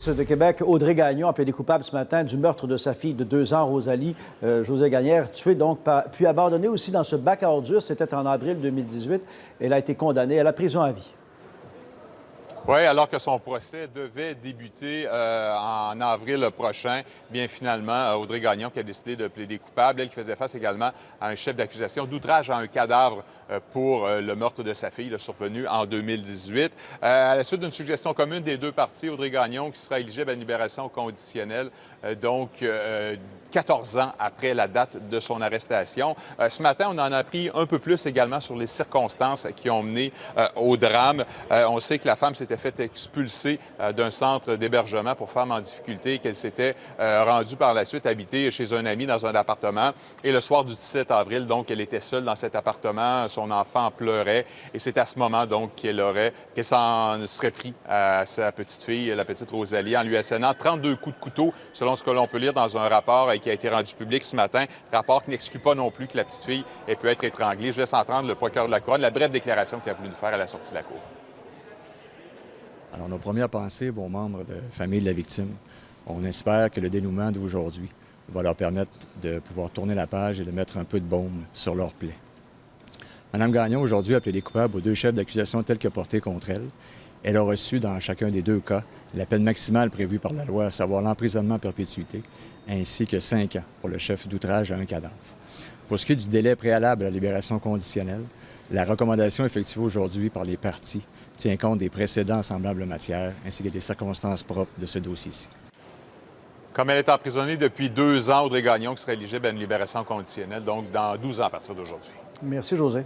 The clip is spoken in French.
De Québec, Audrey Gagnon a plaidé coupable ce matin du meurtre de sa fille de 2 ans, Rosalie Josée Gagnère, tuée donc, puis abandonnée aussi dans ce bac à ordures. C'était en avril 2018. Elle a été condamnée à la prison à vie. Oui, alors que son procès devait débuter en avril prochain, bien finalement, Audrey Gagnon qui a décidé de plaider coupable, elle qui faisait face également à un chef d'accusation d'outrage à un cadavre pour le meurtre de sa fille, le survenu en 2018. À la suite d'une suggestion commune des deux parties, Audrey Gagnon qui sera éligible à une libération conditionnelle, donc 14 ans après la date de son arrestation. Ce matin, on en a appris un peu plus également sur les circonstances qui ont mené au drame. On sait que la femme s'était fait expulser d'un centre d'hébergement pour femmes en difficulté, qu'elle s'était rendue par la suite habiter chez un ami dans un appartement. Et le soir du 17 avril, donc, elle était seule dans cet appartement. Son enfant pleurait. Et c'est à ce moment, donc, qu'elle s'en serait pris à sa petite fille, la petite Rosalie, en lui assénant 32 coups de couteau, selon ce que l'on peut lire dans un rapport qui a été rendu public ce matin. Rapport qui n'exclut pas non plus que la petite fille ait pu être étranglée. Je laisse entendre le procureur de la Couronne, la brève déclaration qu'il a voulu nous faire à la sortie de la Cour. Alors, nos premières pensées aux membres de la famille de la victime. On espère que le dénouement d'aujourd'hui va leur permettre de pouvoir tourner la page et de mettre un peu de baume sur leurs plaies. Mme Gagnon, aujourd'hui, a plaidé coupable aux deux chefs d'accusation tels que portés contre elle. Elle a reçu, dans chacun des deux cas, la peine maximale prévue par la loi, à savoir l'emprisonnement à perpétuité, ainsi que 5 ans pour le chef d'outrage à un cadavre. Pour ce qui est du délai préalable à la libération conditionnelle, la recommandation effectuée aujourd'hui par les parties tient compte des précédents en semblable matière, ainsi que des circonstances propres de ce dossier-ci. Comme elle est emprisonnée depuis 2 ans, Audrey Gagnon qui sera éligible à une libération conditionnelle, donc dans 12 ans à partir d'aujourd'hui. Merci, José.